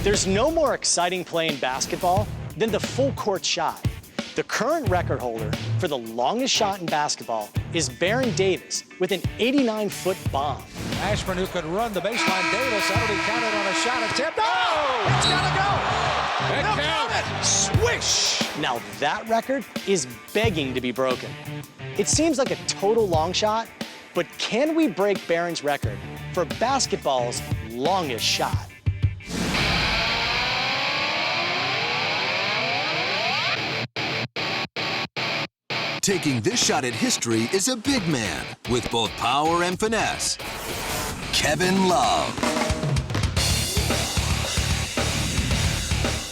There's no more exciting play in basketball than the full court shot. The current record holder for the longest shot in basketball is Baron Davis with an 89-foot bomb. Ashburn, who could run the baseline. Davis, that'll be counted on a shot attempt. Oh! It's gotta go! It counted! Swish! Now that record is begging to be broken. It seems like a total long shot, but can we break Baron's record for basketball's longest shot? Taking this shot at history is a big man with both power and finesse. Kevin Love.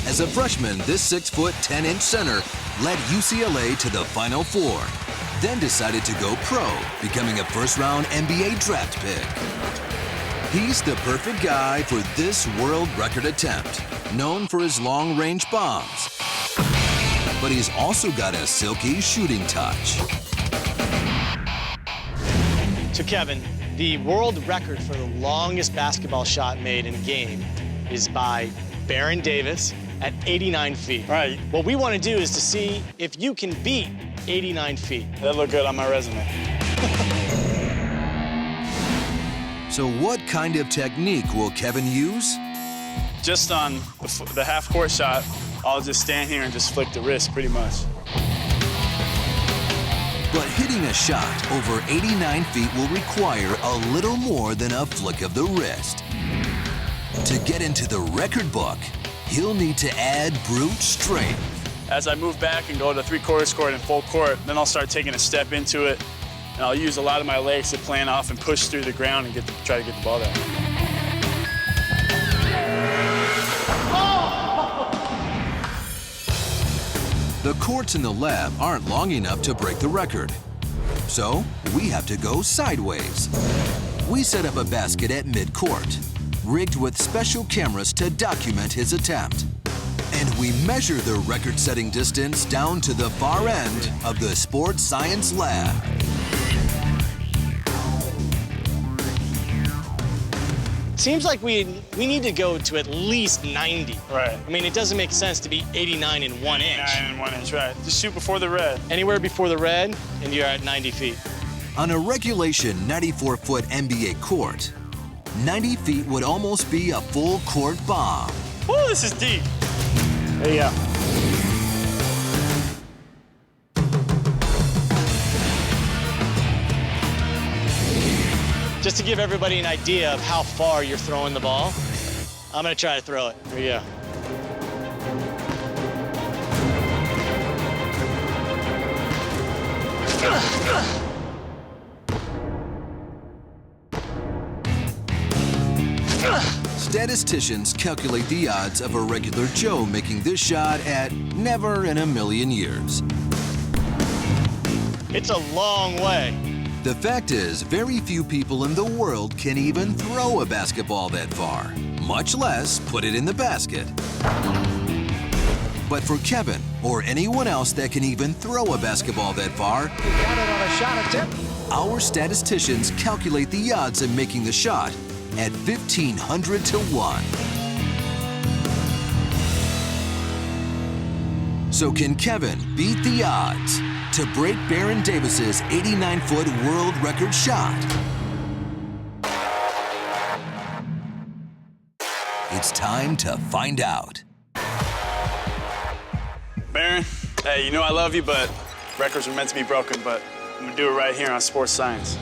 As a freshman, this 6-foot, 10-inch center led UCLA to the Final Four, then decided to go pro, becoming a first-round NBA draft pick. He's the perfect guy for this world record attempt, known for his long-range bombs. But he's also got a silky shooting touch. So Kevin, the world record for the longest basketball shot made in a game is by Baron Davis at 89 feet. Right. What we want to do is to see if you can beat 89 feet. That looked good on my resume. So what kind of technique will Kevin use? Just on the half-court shot, I'll just stand here and just flick the wrist, pretty much. But hitting a shot over 89 feet will require a little more than a flick of the wrist. To get into the record book, he'll need to add brute strength. As I move back and go to three-quarters court and full court, then I'll start taking a step into it, and I'll use a lot of my legs to plant off and push through the ground and try to get the ball down. The courts in the lab aren't long enough to break the record. So we have to go sideways. We set up a basket at mid-court, rigged with special cameras to document his attempt. And we measure the record-setting distance down to the far end of the sports science lab. Seems like we need to go to at least 90. Right. I mean, it doesn't make sense to be 89 in 1 inch. 9 and 1 inch, right. Just shoot before the red. Anywhere before the red, and you're at 90 feet. On a regulation 94-foot NBA court, 90 feet would almost be a full court bomb. Woo, this is deep. There you go. Just to give everybody an idea of how far you're throwing the ball, I'm gonna try to throw it. Here you go. Statisticians calculate the odds of a regular Joe making this shot at never in a million years. It's a long way. The fact is, very few people in the world can even throw a basketball that far, much less put it in the basket. But for Kevin, or anyone else that can even throw a basketball that far, Counted on a shot attempt. our statisticians calculate the odds of making the shot at 1,500 to 1. So can Kevin beat the odds to break Baron Davis's 89-foot world record shot? It's time to find out. Baron, hey, you know I love you, but records are meant to be broken, but I'm gonna do it right here on Sports Science.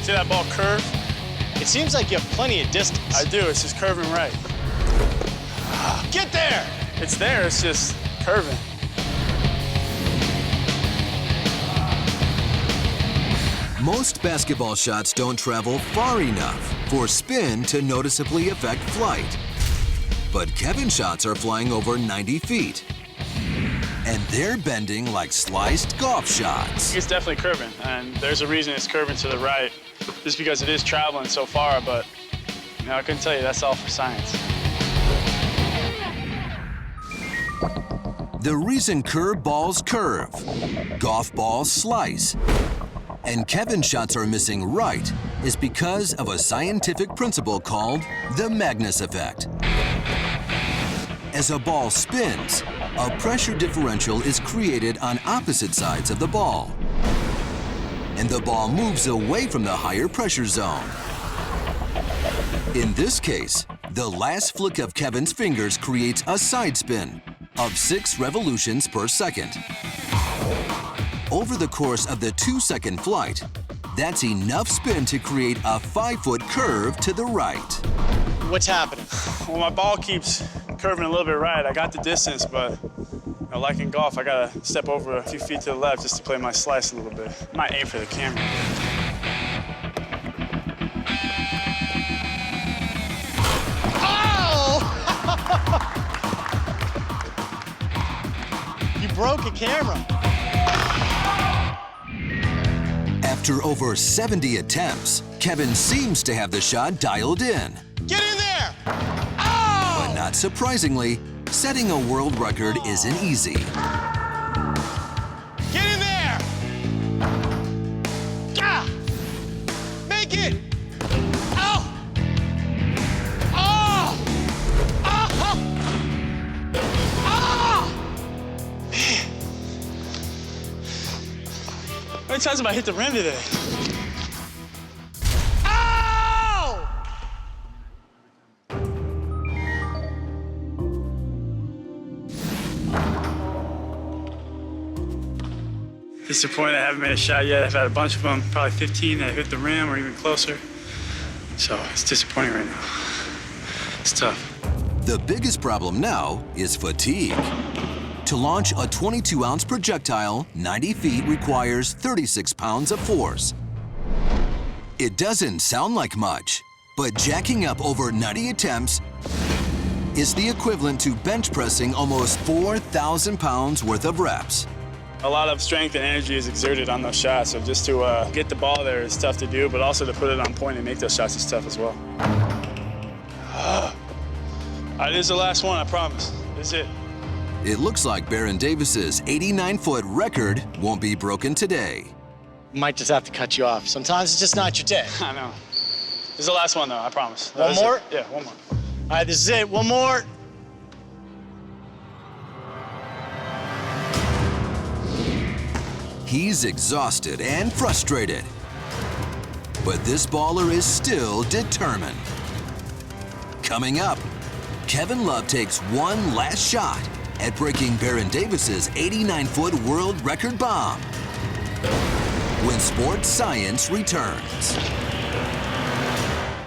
See that ball curve? It seems like you have plenty of distance. I do, it's just curving right. Get there! It's there, it's just curving. Most basketball shots don't travel far enough for spin to noticeably affect flight. But Kevin's shots are flying over 90 feet. And they're bending like sliced golf shots. It's definitely curving, and there's a reason it's curving to the right, just because it is traveling so far, but you know, I couldn't tell you that's all for science. The reason curve balls curve, golf balls slice, and Kevin's shots are missing right is because of a scientific principle called the Magnus effect. As a ball spins, a pressure differential is created on opposite sides of the ball, and the ball moves away from the higher pressure zone. In this case, the last flick of Kevin's fingers creates a side spin of 6 revolutions per second. Over the course of the 2-second flight, that's enough spin to create a 5-foot curve to the right. What's happening? Well, my ball keeps curving a little bit right. I got the distance, but you know, like in golf, I gotta step over a few feet to the left just to play my slice a little bit. I might aim for the camera. You broke a camera. After over 70 attempts, Kevin seems to have the shot dialed in. Get in there! Oh! But not surprisingly, setting a world record isn't easy. Get in there! Ah! Make it! Oh! Oh! Oh! Oh! How many times have I hit the rim today? Oh! Disappointed I haven't made a shot yet. I've had a bunch of them, probably 15 that hit the rim or even closer. So it's disappointing right now. It's tough. The biggest problem now is fatigue. To launch a 22-ounce projectile 90 feet requires 36 pounds of force. It doesn't sound like much, but jacking up over 90 attempts is the equivalent to bench pressing almost 4,000 pounds worth of reps. A lot of strength and energy is exerted on those shots, so just to get the ball there is tough to do, but also to put it on point and make those shots is tough as well. All right, this is the last one, I promise. This is it. It looks like Baron Davis's 89-foot record won't be broken today. Might just have to cut you off. Sometimes it's just not your day. I know. This is the last one, though, I promise. One more? Yeah, one more. All right, this is it. One more. He's exhausted and frustrated. But this baller is still determined. Coming up, Kevin Love takes one last shot at breaking Baron Davis's 89-foot world record bomb when Sports Science returns.